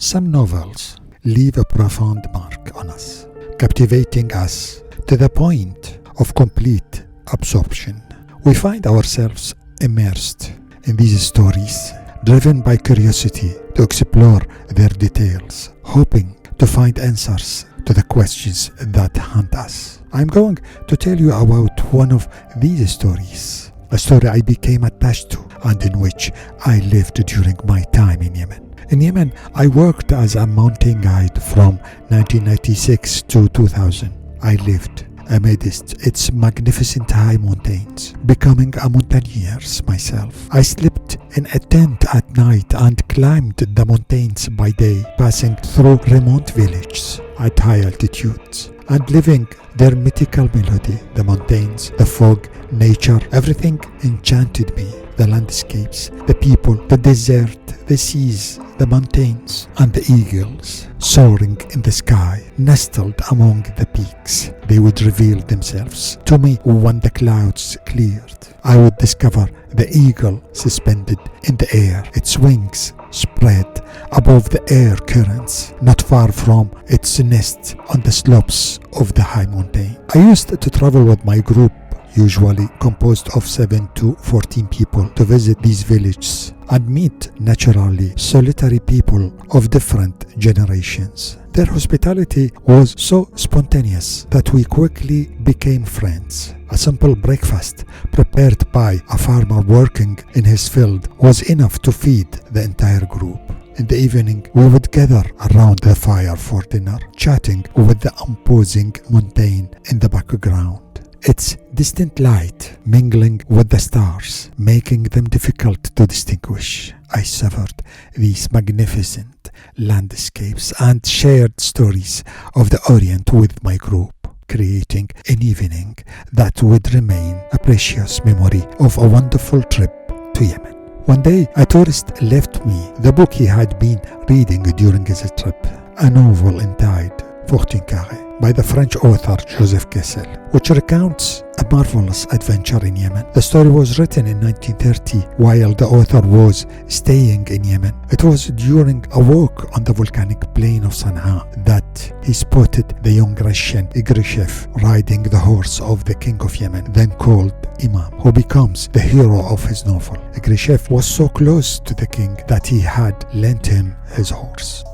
Some novels leave a profound mark on us, captivating us to the point of complete absorption. We find ourselves immersed in these stories, driven by curiosity to explore their details, hoping to find answers to the questions that haunt us. I'm going to tell you about one of these stories, a story I became attached to and in which I lived during my time in Yemen. In Yemen, I worked as a mountain guide from 1996 to 2000. I lived amidst its magnificent high mountains, becoming a mountaineer myself. I slept in a tent at night and climbed the mountains by day, passing through remote villages at high altitudes and living their mythical melody. The mountains, the fog, nature, everything enchanted me. The landscapes, the people, the desert, the seas, the mountains, and the eagles soaring in the sky, nestled among the peaks. They would reveal themselves to me when the clouds cleared. I would discover the eagle suspended in the air, its wings spread above the air currents, not far from its nest on the slopes of the high mountain. I used to travel with my group, usually composed of 7 to 14 people, to visit these villages and meet naturally solitary people of different generations. Their hospitality was so spontaneous that we quickly became friends. A simple breakfast prepared by a farmer working in his field was enough to feed the entire group. In the evening, we would gather around the fire for dinner, chatting with the imposing mountain in the background, its distant light mingling with the stars, making them difficult to distinguish. I savored these magnificent landscapes and shared stories of the Orient with my group, creating an evening that would remain a precious memory of a wonderful trip to Yemen. One day, a tourist left me the book he had been reading during his trip, a novel entitled Fortune Carrée by the French author Joseph Kessel, which recounts a marvelous adventure in Yemen. The story was written in 1930 while the author was staying in Yemen. It was during a walk on the volcanic plain of Sana'a that he spotted the young Russian chef riding the horse of the king of Yemen, then called Imam, who becomes the hero of his novel. chef was so close to the king that he had lent him his horse.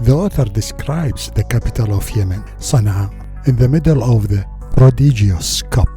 The author describes the capital of Yemen, Sana'a, in the middle of the prodigious cup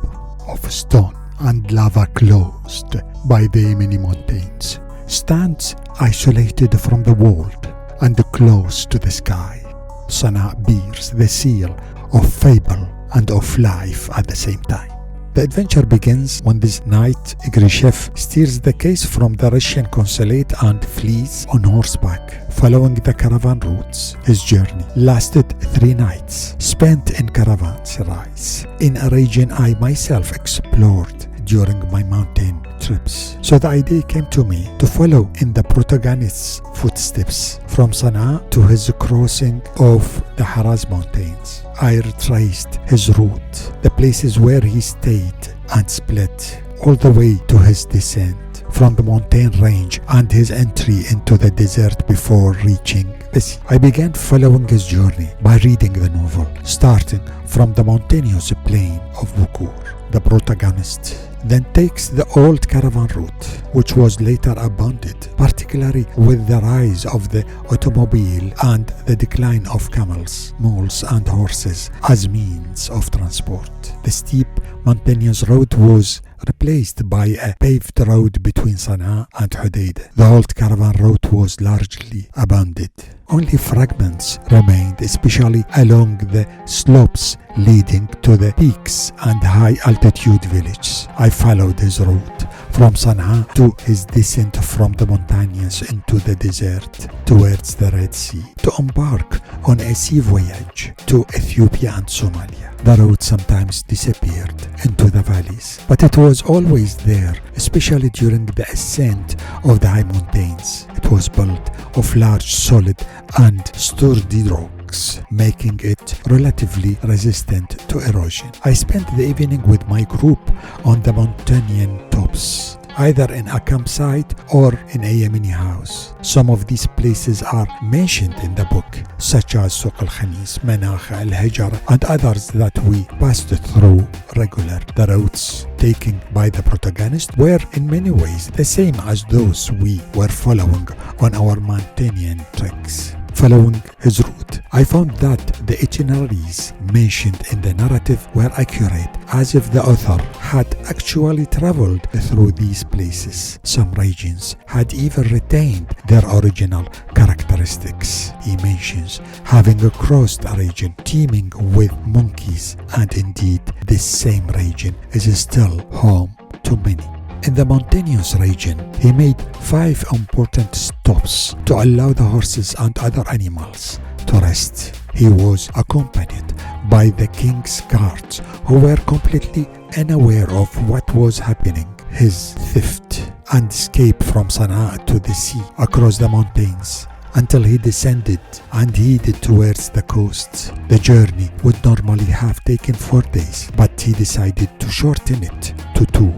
of stone and lava closed by the Yemeni mountains, stands isolated from the world and close to the sky. Sana'a bears the seal of fable and of life at the same time. The adventure begins when this night chef steers the case from the Russian consulate and flees on horseback, following the caravan routes. His journey lasted 3 nights, spent in caravanserais, in a region I myself explored during my mountain trips. So the idea came to me to follow in the protagonist's footsteps from Sana'a to his crossing of the Haraz mountains. I retraced his route, the places where he stayed and split, all the way to his descent from the mountain range and his entry into the desert before reaching the sea. I began following his journey by reading the novel, starting from the mountainous plain of Bukur. The protagonist then takes the old caravan route, which was later abandoned, particularly with the rise of the automobile and the decline of camels, mules and horses as means of transport. The steep mountainous road was replaced by a paved road between Sana'a and Hodeidah. The old caravan route was largely abandoned. Only fragments remained, especially along the slopes leading to the peaks and high-altitude villages. I followed his route from Sana'a to his descent from the mountains into the desert towards the Red Sea to embark on a sea voyage to Ethiopia and Somalia. The road sometimes disappeared into the valleys, but it was always there, especially during the ascent of the high mountains. It was built of large, solid and sturdy rocks, making it relatively resistant to erosion. I spent the evening with my group on the mountain tops, either in a campsite or in a Yemeni house. Some of these places are mentioned in the book, such as Suq al-Khamis, Manakha, Al-Hijra, and others that we passed through regular. The routes taken by the protagonist were in many ways the same as those we were following on our Montanian treks. Following his route, I found that the itineraries mentioned in the narrative were accurate, as if the author had actually traveled through these places. Some regions had even retained their original characteristics. He mentions having crossed a region teeming with monkeys, and indeed this same region is still home to many. In the mountainous region, he made 5 important stops to allow the horses and other animals to rest. He was accompanied by the king's guards, who were completely unaware of what was happening. His theft and escape from Sana'a to the sea across the mountains until he descended and headed towards the coast. The journey would normally have taken 4 days, but he decided to shorten it to 2.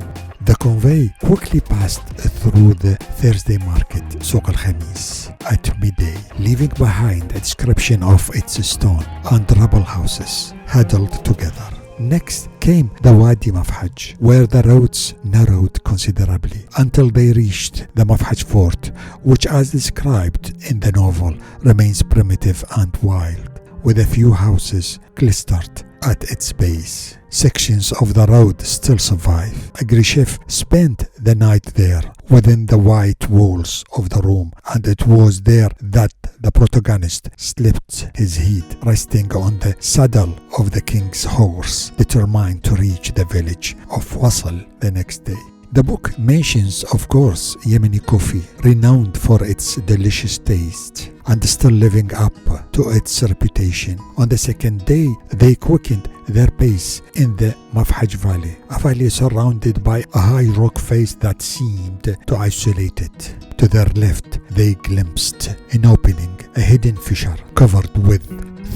The convoy quickly passed through the Thursday market, Suq al-Khamis, at midday, leaving behind a description of its stone and rubble houses huddled together. Next came the Wadi Mafhaj, where the roads narrowed considerably until they reached the Mafhaj fort, which, as described in the novel, remains primitive and wild, with a few houses clustered at its base. Sections of the road still survive. Grishef spent the night there within the white walls of the room, and it was there that the protagonist slept his head, resting on the saddle of the king's horse, determined to reach the village of Wasl the next day. The book mentions, of course, Yemeni coffee, renowned for its delicious taste and still living up to its reputation. On the second day, they quickened their pace in the Mafhaj Valley, a valley surrounded by a high rock face that seemed to isolate it. To their left, they glimpsed an opening, a hidden fissure covered with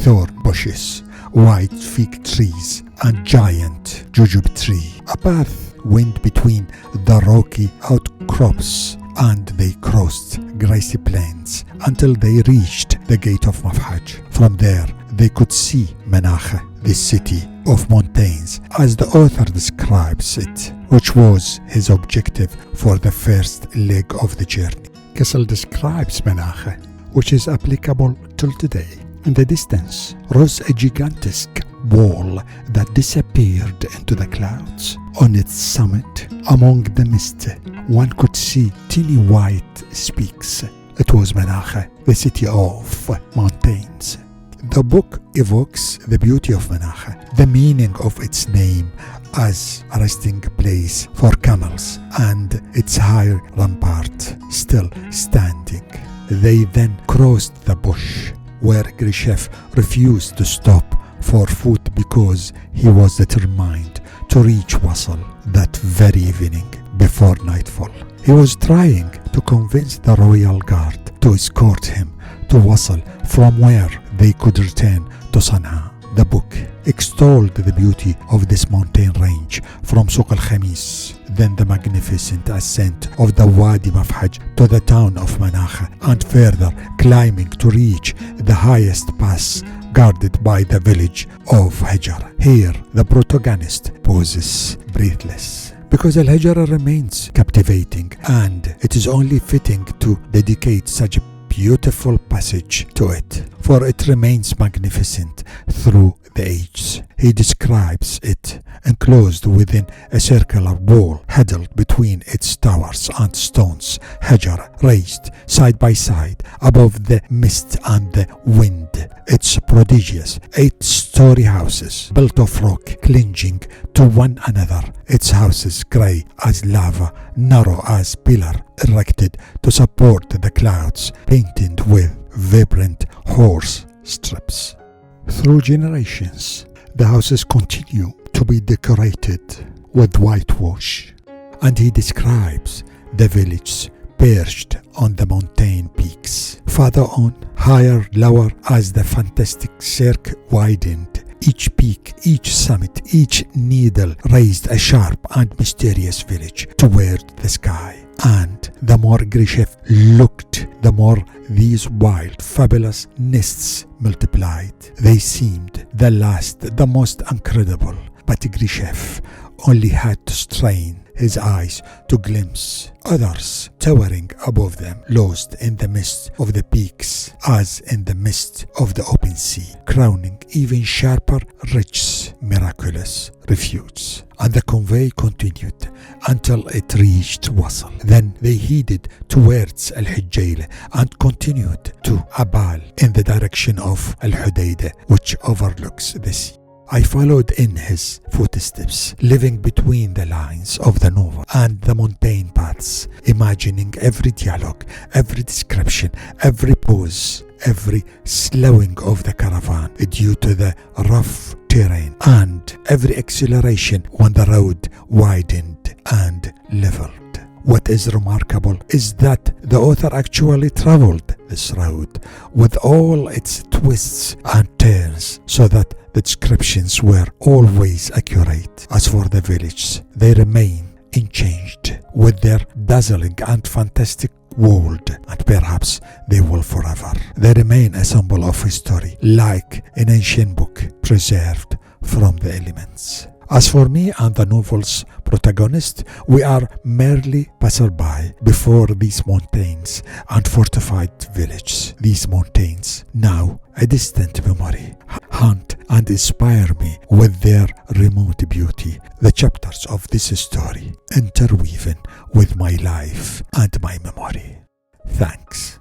thorn bushes, white fig trees, and giant jujube tree. A path went between the rocky outcrops, and they crossed grassy plains until they reached the gate of Mafhaj. From there, they could see Manakha, the city of mountains, as the author describes it, which was his objective for the first leg of the journey. Kessel describes Manakha, which is applicable till today. In the distance rose a gigantesque wall that disappeared into the clouds. On its summit, among the mist, one could see teeny white specks. It was Manakha, the city of mountains. The book evokes the beauty of Manakha, the meaning of its name as a resting place for camels, and its high rampart still standing. They then crossed the bush, where Grishef refused to stop for food because he was determined to reach Wasl that very evening before nightfall. He was trying to convince the royal guard to escort him to Wasl, from where they could return to Sana'a. The book extolled the beauty of this mountain range from Suq al-Khamis, then the magnificent ascent of the Wadi Mafhaj to the town of Manakha, and further climbing to reach the highest pass guarded by the village of Hijra. Here, the protagonist pauses, breathless, because Al-Hijra remains captivating, and it is only fitting to dedicate such a beautiful passage to it, for it remains magnificent through the ages. He describes it enclosed within a circular wall huddled between its towers and stones, Hajar, raised side by side above the mist and the wind. Its prodigious 8-story houses built of rock clinging to one another, its houses grey as lava, narrow as pillar, erected to support the clouds, painted with vibrant horse strips. Through generations, the houses continue to be decorated with whitewash, and he describes the village perched on the mountain peaks. Farther on, higher, lower, as the fantastic cirque widened, Each peak, each summit, each needle raised a sharp and mysterious village toward the sky. And the more Grishef looked, the more these wild, fabulous nests multiplied. They seemed the last, the most incredible. But Grishef only had to strain his eyes to glimpse others towering above them, lost in the mist of the peaks, as in the mist of the open sea, crowning even sharper, rich, miraculous refuge. And the convoy continued until it reached Wasl. Then they headed towards Al-Hijjaila and continued to Abal in the direction of Al-Hudaydah, which overlooks the sea. I followed in his footsteps, living between the lines of the novel and the mountain paths, imagining every dialogue, every description, every pause, every slowing of the caravan due to the rough terrain, and every acceleration when the road widened and leveled. What is remarkable is that the author actually traveled this road with all its twists and turns, so that the descriptions were always accurate. As for the villages, they remain unchanged with their dazzling and fantastic world, and perhaps they will forever. They remain a symbol of history, like an ancient book preserved from the elements. As for me and the novel's protagonist, we are merely passerby before these mountains and fortified villages. These mountains, now a distant memory, haunt and inspire me with their remote beauty. The chapters of this story interweaving with my life and my memory. Thanks.